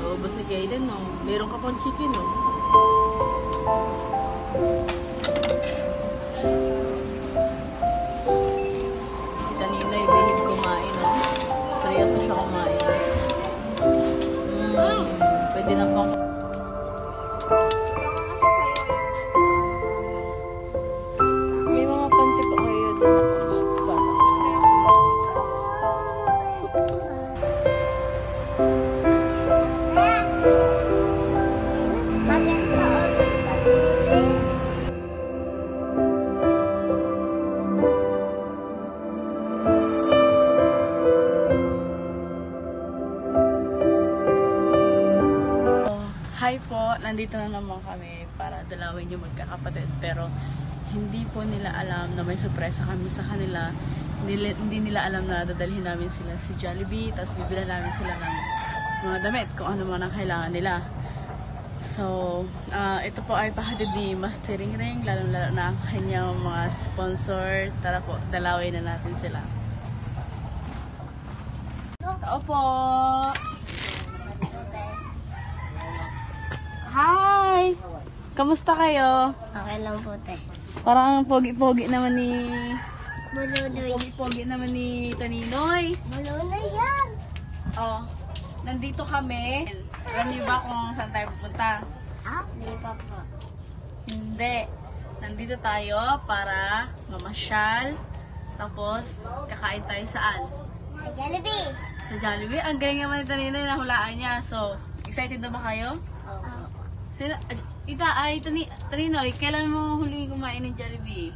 ubos ni Kaden, no? Meron ka pang chicken, no? Kanina, ibihid kumain, no? Seryoso siya kumain. Pwede na pang... May mga panty pa kayo dyan na Hi po, nandito na naman kami para dalawin yung magkakapatid, pero hindi po nila alam na may sorpresa kami sa kanila. Hindi nila alam na dadalhin namin sila si Jollibee, tapos bibila namin sila ng mga damit kung ano man ang kailangan nila. So, ito po ay pahatid ni Master Ring, lalong-lalo na ang kanyang mga sponsor. Tara po, dalawin na natin sila. Tao po! Hi! Kamusta kayo? Okay lang po, te. Parang pogi-pogi naman ni... Bulunoy. Pogi-pogi naman ni Taninoy. Bulunoy yan! Oh, nandito kami. Alam niyo ba kung saan tayo pupunta? Hindi pa po. Hindi. Nandito tayo para mamasyal. Tapos, kakain tayo saan? Sa Jollibee! Sa Jollibee. Ang galing naman ni Taninoy, nahulaan niya. So, excited na ba kayo? Oo. Sila, Taninoy, kailan mo huling kumain ng Jollibee?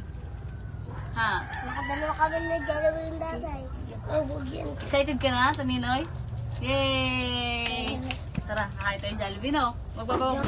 Ha? Nakadalawa kami na Jollibee yung tatay. Oh, bugyan. Excited ka na, Taninoy? Yay! Tara, kakain tayo ng Jollibee, no? Magbabaw.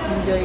Enjoy.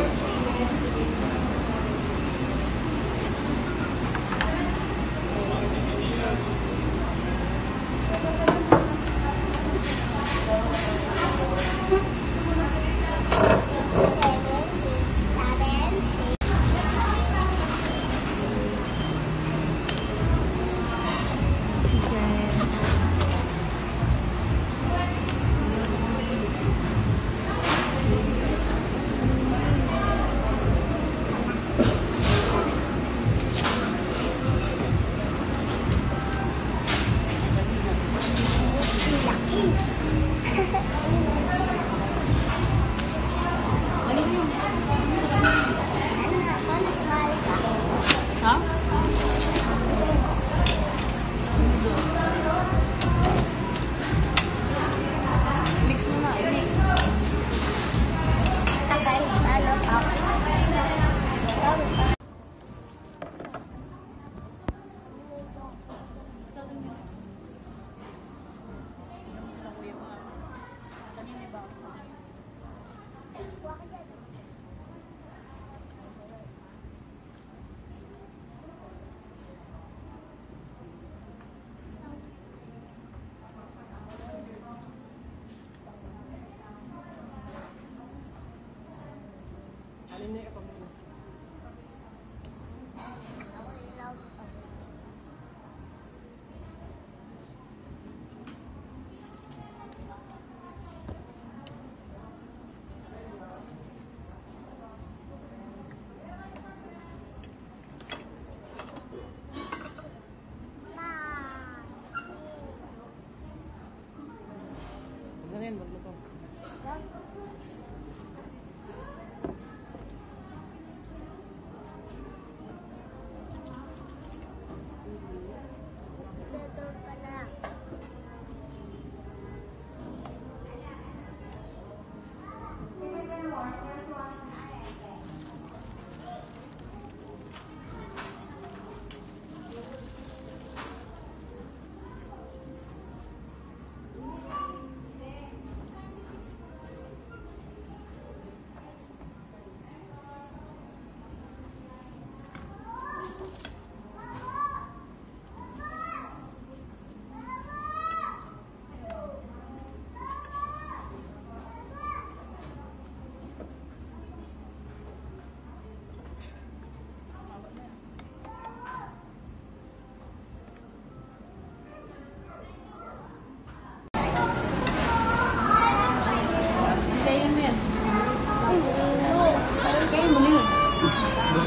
Ha? Mix mo na, i-mix.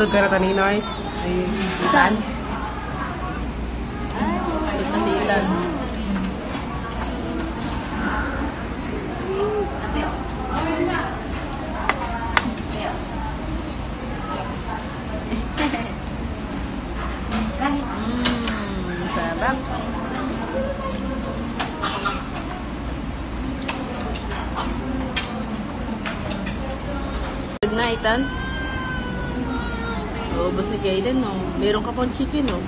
Lusod ka na taninay. Ay, Saan? Ito na si Ilan. Sarap. Na, Itan? Ubus ni Kaden, no? Meron ka pang chicken, no?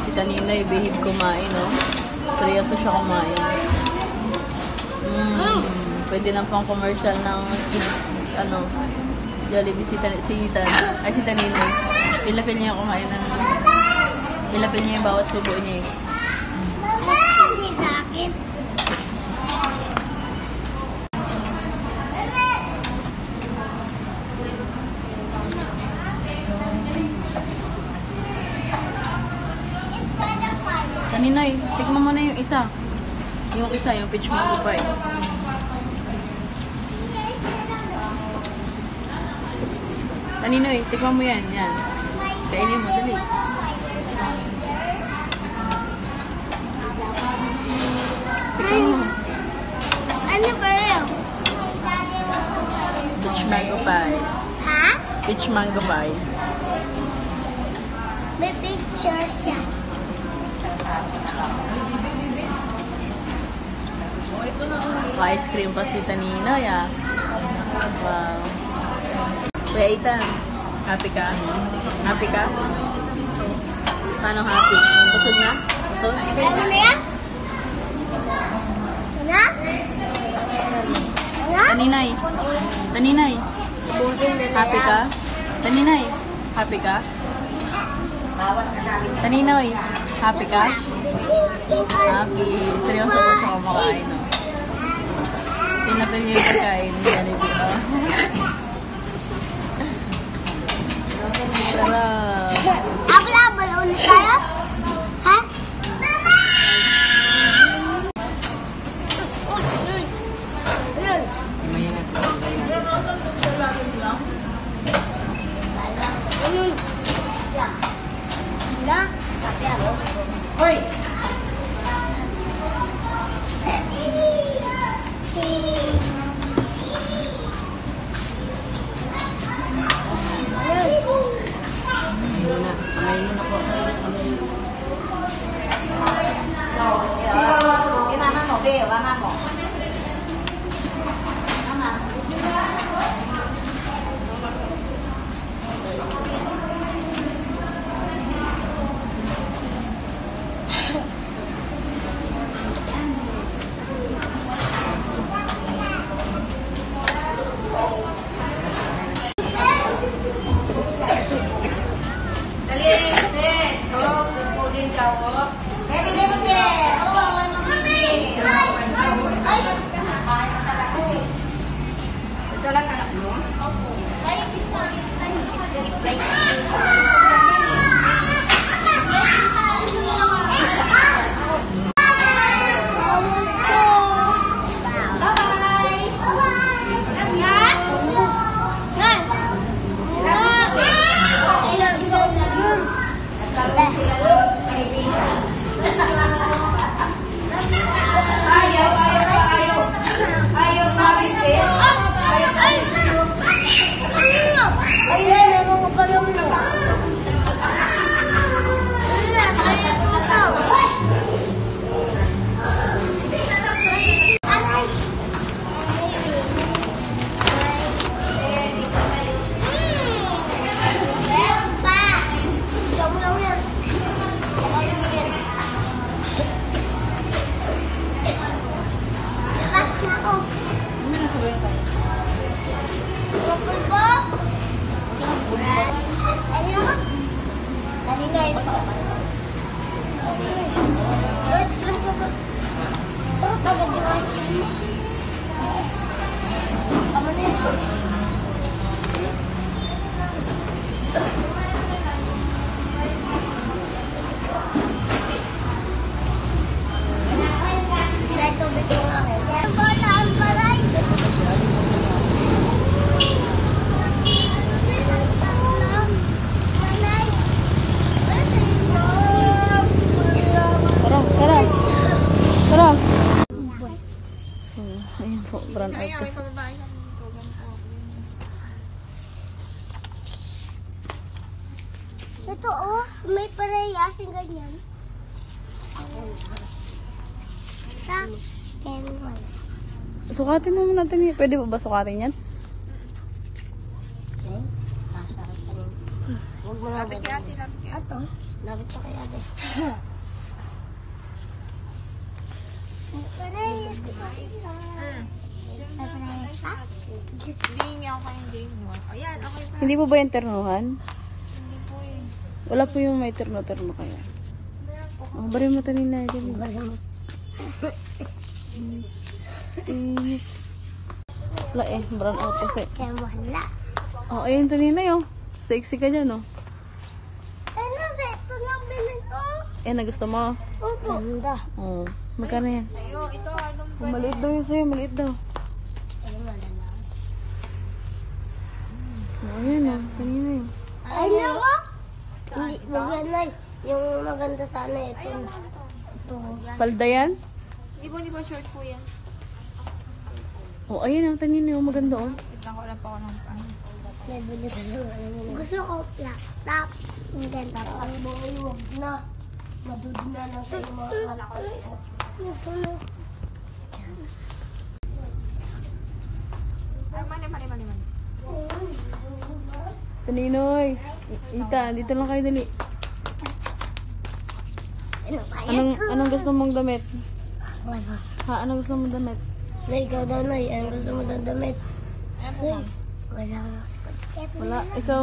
Si Tanina, behave kumain, no? Seryoso siya kumain. Pwede na pang commercial ng kids, ano, Jollibee si Itan. Ay, si Tanina. Pilapil niya kumain ng... Pilapil niya yung bawat subo niya, eh. Hindi sa akin. Taninoy, tikman mo na yung isa. Yung isa, yung peach mango pie. Taninoy, tikman mo yan. Yan. Kainin mo, dali. Tikman mo. Ano ba yun? Peach mango pie. Ha? Peach mango pie. May picture siya. Ice cream pa si Taninoy, ah. Wow. Kuya Ethan, happy ka? Happy ka? Paano happy? Busog na? Busog? Ano na yan? Ano? Ano? Taninay. Taninay. Happy ka? Taninay. Happy ka? Taninoy. Happy ka? Happy. Seryoso po siya kumakain, no? Pinapil niyo yung pagkain. Jollibee, oh. Sarap. Abal-abal ulit tayo? Ha? Hoy! Ito oh, may parehas yung ganyan. Sa akin wala. Sukatin mo natin yun. Pwede ba sukatin yan? Huwag mo na ba? Ito, lapit sa kaya ate. May parehas pa. May parehas pa? Hindi niya ako yung game mo. Ayan, okay pa. Hindi po ba yung ternuhan? Hindi po eh. Wala po yung may terno-terno kaya. Oh, bari mo tanin na dyan. Wala eh, brown out kasi. Kaya wala. Oh, ayun tanin na yun. Sexy ka dyan, oh. Ano sa ito na bilhin ko? Eh, nagusto mo? Opo. Ganda. Oh, magkano yan? Sa'yo, ito, anong Oh, maliit daw yun sa'yo, maliit daw. Oh, ayan ah, kanina yun. Ay, naku! Hindi, maganda. Yung maganda sana ito. Ito. Palda yan? Hindi po short po yan. Oh, ayun ah, kanina yun, maganda oh. Tignan ko lang pa ako ng ano. Gusto ko flat top. Ang ganda pa. Ang buhay na. Madudi na lang sa mga anak ko. Ay, mali. Taninoy, Ita, dito lang kayo dali. Anong gusto mong damit? Ha, anong gusto mong damit? Nay, ikaw daw, Nay. Anong gusto mo daw damit? Ayan po, ma'am. Wala. Wala, ikaw,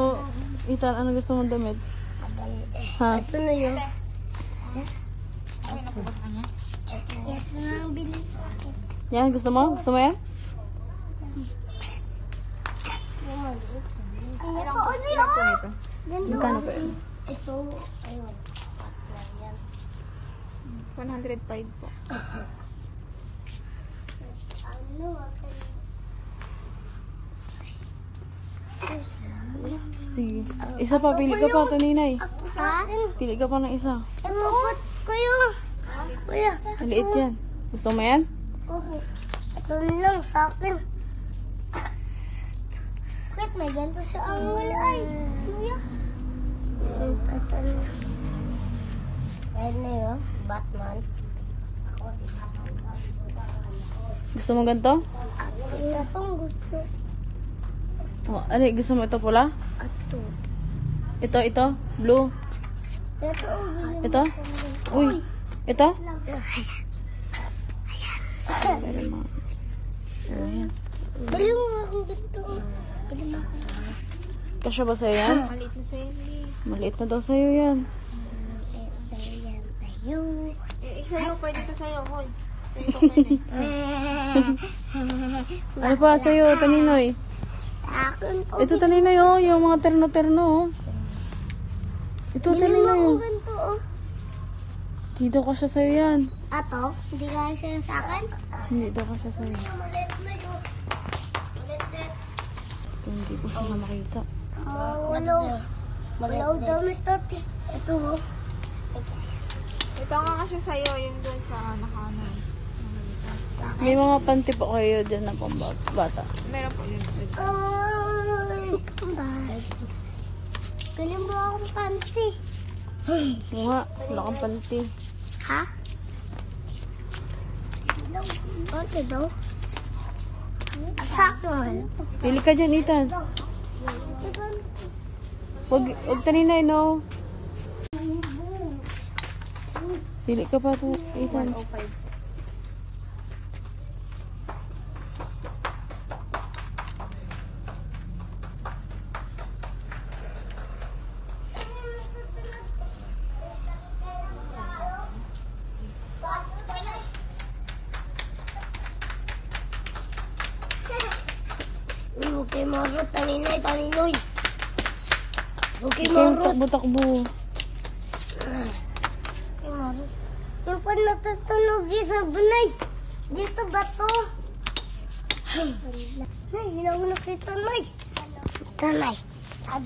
Ita, anong gusto mong damit? Ha? Ito na yun. Okay na po ba sa kanya? Ito na ang bilis sa akin. Yan, gusto mo? Gusto mo yan? Ito, ano Ilan po yun? nito? Magkano pa yun? Ito, ayun. Yan. 105 po. Ano, Sige. Isa pa, pili ka pa, Taninay. Ha? Pili ka pa ng isa. Ito po, kuya. Kuya. Maliit yan. Gusto mo yan? Opo. Ito lang sa akin. Wait, may ganito siya ang wala ay. Kuya. Ito na. Red na yun. Batman. Ako si Batman. Gusto mo ganito? Ito ang gusto. Oh, ano, gusto mo ito pula? Ito. Ito? Blue? Ito. Ito? Uy, ito? Ayan. Bili mo nga akong ganito. Bili mo ako. Kasya ba sa'yo yan? Maliit na sa'yo. Maliit na daw sa'yo yan. Ayan tayo. Sa'yo, pwede ito sa'yo, Hol. Sa'yo po pwede. Ano pa sa'yo, Taninoy? Akin po. Ito, Taninoy, oh. Yung mga terno-terno, oh. Ito, Bili mo Taninoy, akong oh. ganito. Oh. Dito kasya sa'yo yan. Ato? Hindi ka siya sa akin? Hindi daw kasya sa'yo. Malit na yun. Malit. Hindi ko sila makita. Wala damit ito. Ito ho. Ito nga kasi sa'yo, yung doon sa nakanan. May mga panty pa kayo dyan na pambata. Meron po yun. Ay, bag. Bili mo akong panty. Oo nga, wala kang panty. Ha? Okay daw. Sakto. Pili ka dyan, Ethan. Wag Taninay, no? Pili ka pa, Ethan. 105. Okay, marot. Taninoy. Okay, Ikaw yung marot. takbo-takbo. Okay, marot. Yung pa natutunog sa bunay. Dito ba to? Nay, yun ako nakita, Nay. Ito, Nay.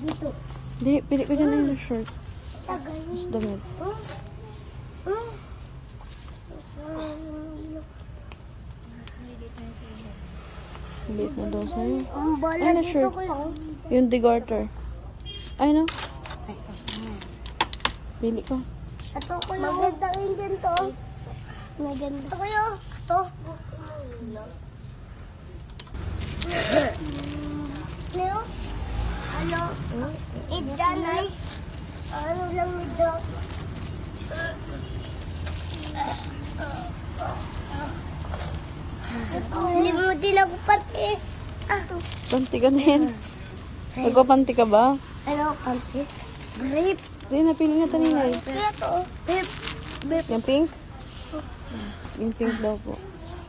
Dito. Hindi, pili ka dyan ng shirt. Tagay. Damit. Maliit na daw sa'yo. Ang bala Ay, na dito shirt. ko yun. Yung de garter. Ay, no? Pili ko. Ito ko yung... Maganda rin ganito. Maganda. Ito ko yung... Ito. Leo? Ano? Idanay? Ano lang ito? Limutin ako pati. Panti ka din. Nagpapanti ka ba? Ano pati? Grape. Hindi, napili na taninay. Ito. Grape. Grape. Yung pink? Yung pink daw po.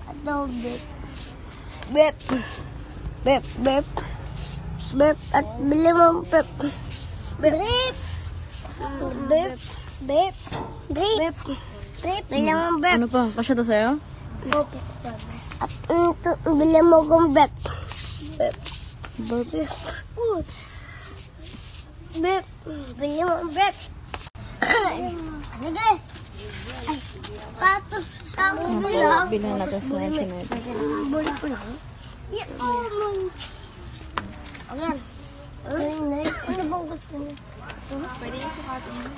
Ito, grape. Grape. Grape. Grape. Grape. At bili mo grape. Grape. Grape. Grape. Grape. Grape. Bili mo grape. Ano pa? Kasya to sa'yo? At ito, bili mo kong grape. Grape. Babe. Bep, bili mo bep. Sige. Ay, patos. Tawag mo lang. Bilhan natin sa chinelas. Buli ko lang. Yan, oh, man. Ayan. Ano bang gusto niya? Pwede yung sukatin mo.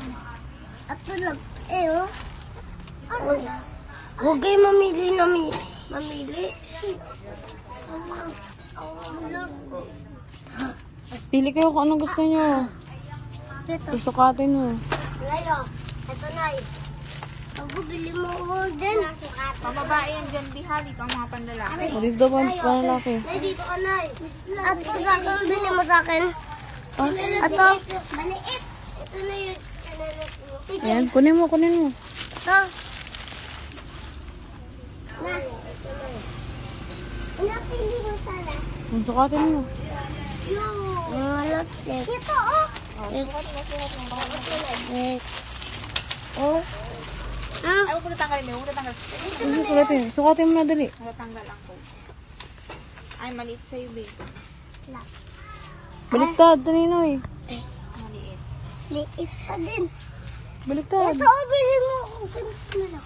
Ito lang. Eh, oh. Huwag kayo mamili. Mamili. Pili kayo kung anong gusto nyo. Ito. Susukatin mo. Layo. Ito na eh. Ako, bili mo ko din. Pambabae yan dyan, Biha. Dito ang mga panlalaki. O, dito ba ang lalaki? Nay, dito ka, Nay. Ato sa akin, bili mo sa akin. Ato. Maliit. Ito na yun. Ayan, kunin mo. Ito. Na. Napili mo sana. Ang sukatin mo. Yung lotek. Ito, oh. Oh. Ay, huwag mo tatanggalin mo. Huwag mo tatanggalin. Ano sukatin? Sukatin mo na dali. Natatanggal ang ko. Ay, maliit sa'yo, babe. Baliktad, Taninoy. Maliit. Liit pa din. Baliktad. Ito, oh, bili mo. Ganito na lang.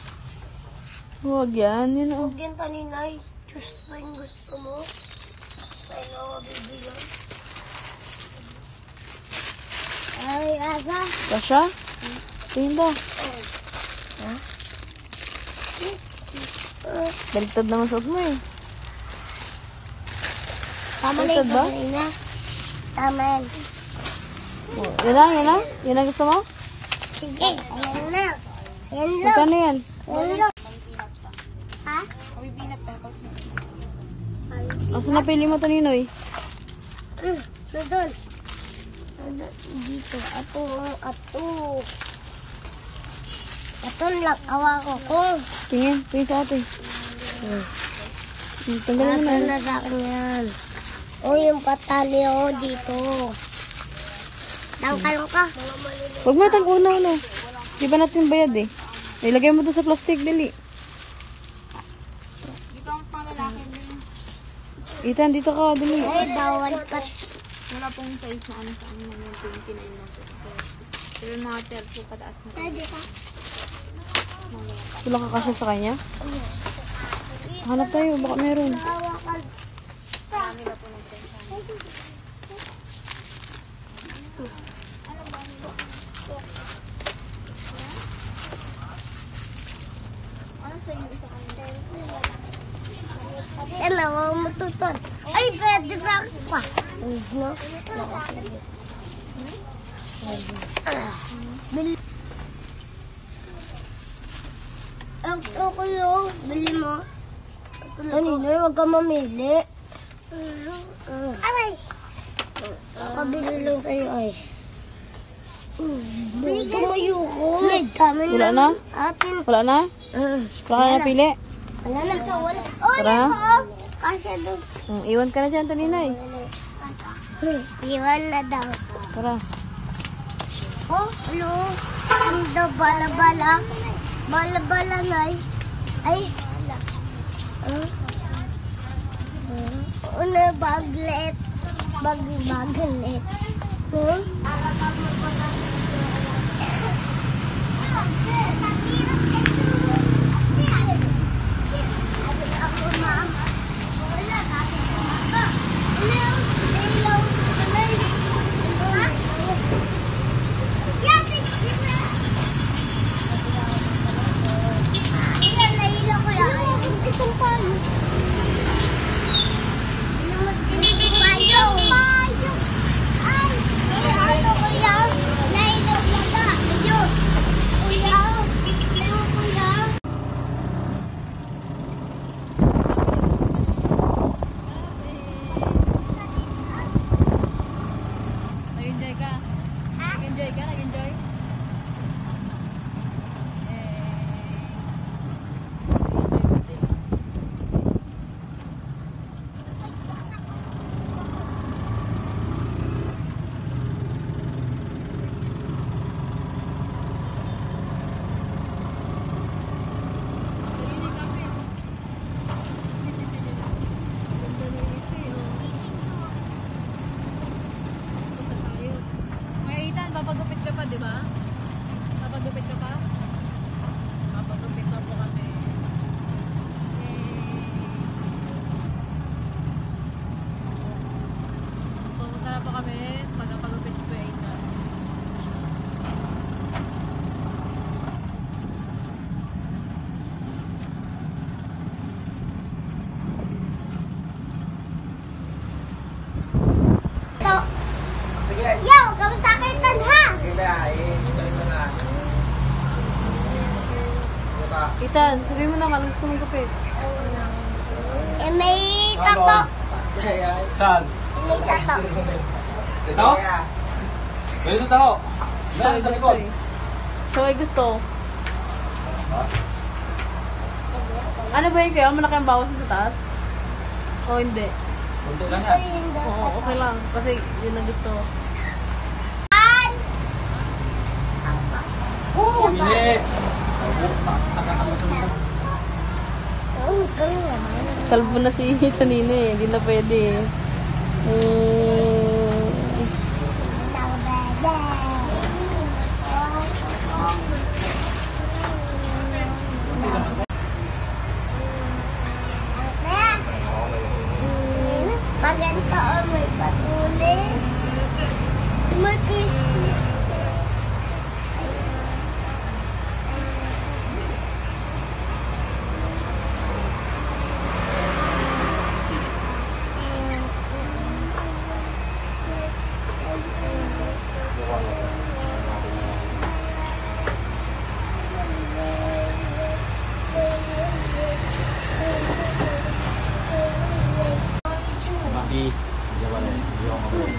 Huwag yan. Yan o. Huwag yan, Taninay. Choose pa yung gusto mo. Kaya ako bibigyan. Ay, asa. Kasya? Tingin daw. Baliktad naman suot mo eh. Tama na Baliktad ito, ba? Marina. Tama yan. Oh, yan na. Yan ang gusto mo? Sige, ayan na. Ayan lang. Magkano yan? Ayan lang. Ha? Mabibinat pa ako. Asa napili mo, Taninoy? Doon. Dito. Ato. Ato lang. Awa ko. Tingin sa ate. Tanggalin mo Ato na. na sa akin yan. O, yung patali o dito. Tangkal ka. Huwag mo natang una. Di ba natin bayad eh? Ilagay mo to sa plastic, dali. Dito ang panlalaki din. Ethan, dito ka, dali. Ay, bawal ka. Wala pong size na ano sa amin na yung 29 lang. Pero yung mga 30 pataas na. Pwede ka. Wala ka kasya sa kanya? Hanap tayo, baka meron. Awa ka. Nila po ng 10. Ano sa inyo isa kanina? Yan na, huwag mo tuton. Ay, pwede na pa. No? Ako yung bili mo. Kanina, huwag ka mamili. Aray! Kabili lang sa'yo ay. Tumayo ko. Wala na? Atin. Wala na? Wala ka na pili? Wala na. Wala. Oh, Tara. yan ko. Kasya doon. Iwan ka na dyan, Taninay. Iwan na daw. Tara. Oh, hello. Ang daw bala-bala. Bala-bala na ay. Una baglet. Baglet. Ethan, sabihin mo naman, gusto mong kape. Eh, may tato. Saan? May tato. Ito? May ito tao. Meron sa likod. So, ay gusto. Ano ba yun kayo? Malaki ang bawas sa taas? O hindi? Kunti lang yan. Oo, okay lang. Kasi yun ang gusto. Hindi. Saka ka mo sa Oh, galing naman. Kalbo na si Tanino eh. Hindi na pwede eh. Maganda o may patuli. May crispy. Maki. Hindi ba rin? Hindi ako mabalik.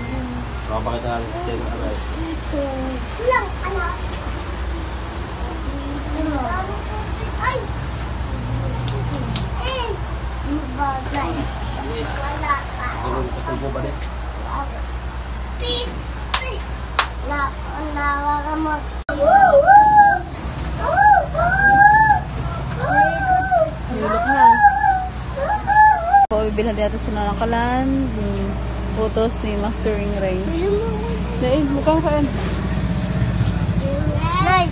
Baka bakit na sa second agad. Lang, anak. Ay! Bagay. Wala pa. Gano'n sa tubo ba rin? Nawa ka mo. Nilok na. So, bibilhan natin sila ng kalan. Yung photos ni Mastering Ray. Dahil, mukhang kain. Nay!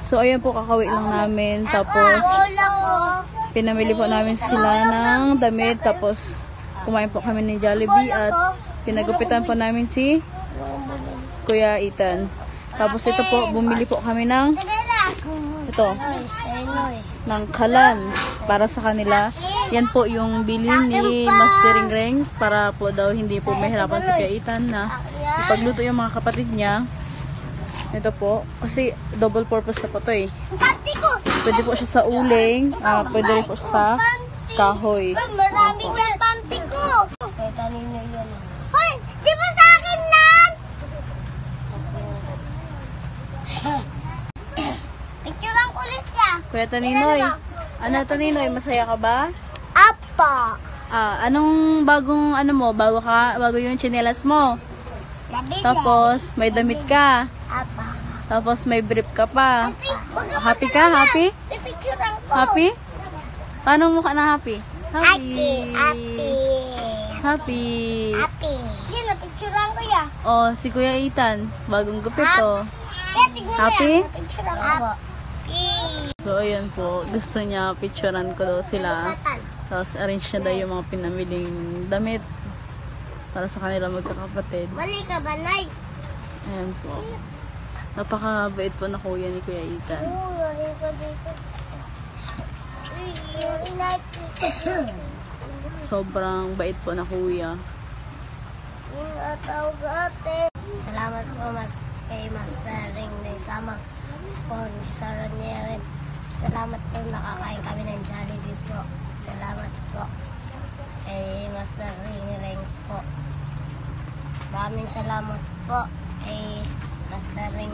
So, ayan po, kakauwi lang namin. Tapos, pinamili po namin sila ng damit. Tapos, kumain po kami ng Jollibee at pinagupitan po namin si Kuya Ethan. Tapos, ito po, bumili po kami ng ito, ng kalan para sa kanila. Yan po yung bili ni Mastering Ring para po daw hindi po mahirapan si Kuya Ethan na ipagluto yung mga kapatid niya. Ito po, kasi double purpose na po to eh. Pwede po siya sa uling, pwede rin po siya sa kahoy. Marami dyan panty ko. Kaya kanina yan. Hoy, di ba sa akin nan? Picturean ko ulit niya. Kuya Taninoy, ano Taninoy, masaya ka ba? Apa. Anong bagong ano mo, bago yung tsinelas mo? Nabili. Tapos may damit ka. Apa. Tapos may brief ka pa. Happy ka? Happy? Pipicturean ko. Happy? Paano mukha na happy? Happy. Happy. Happy. Happy. Yan, napicturean ko ya. Oh, si Kuya Ethan, bagong gupit oh. Yan, tignan mo Happy? yan. Napicturean ko. Happy. So ayan po, gusto niya picturean ko daw sila. Katan. Tapos arrange niya daw yung mga pinamiling damit para sa kanila magkakapatid. Mali ka ba, Nay? Ayan po. Napakabait po na kuya ni Kuya Ethan. Oo, mali ka dito. Sobrang bait po na kuya. Salamat po kay Master Ring na isama sponsor niya rin. Salamat po nakakain kami ng Jollibee po. Salamat po kay Master Ring po. Maraming salamat po kay Master Ring.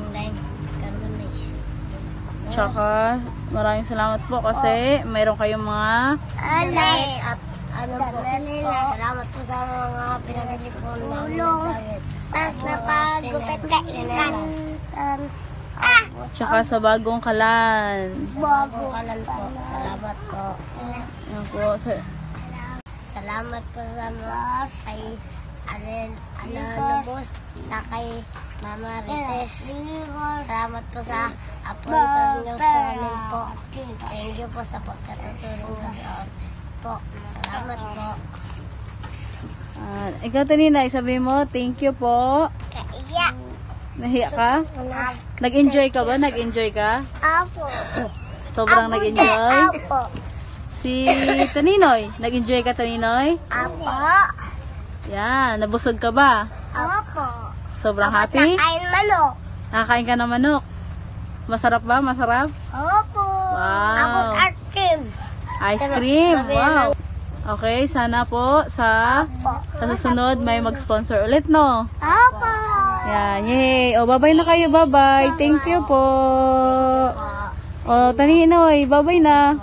Ganun eh. Tsaka maraming salamat po kasi mayroon kayong mga Alay! At ano po, salamat po sa mga pinamili po namin ng damit. Tapos napagupit ka chinelas. tsaka sa bagong kalan. Bago kalan po. Salamat po. Ayan po. Salamat po sa mga kay Lubos, sa kay Mama Rites. Salamat po sa sponsor nyo sa amin po. Thank you po sa pagkatutulong ko sa po. Salamat po. Ikaw Tanina, sabi mo, thank you po. Kaiyak. Nahiya ka? Nag-enjoy ka ba? Nag-enjoy ka? Apo. Sobrang nag-enjoy? Apo. Si Taninoy, nag-enjoy ka Taninoy? Apo. Yan, nabusog ka ba? Apo. Sobrang happy? Kain manok. Nakakain ka ng manok. Masarap ba? Masarap? Opo. Wow. Ako ice cream. Ice cream. Wow. Okay, sana po sa susunod may mag-sponsor ulit, no? Opo. Yan, yay. O, bye-bye na kayo. Bye-bye. Thank you po. O, Taninoy, bye-bye na.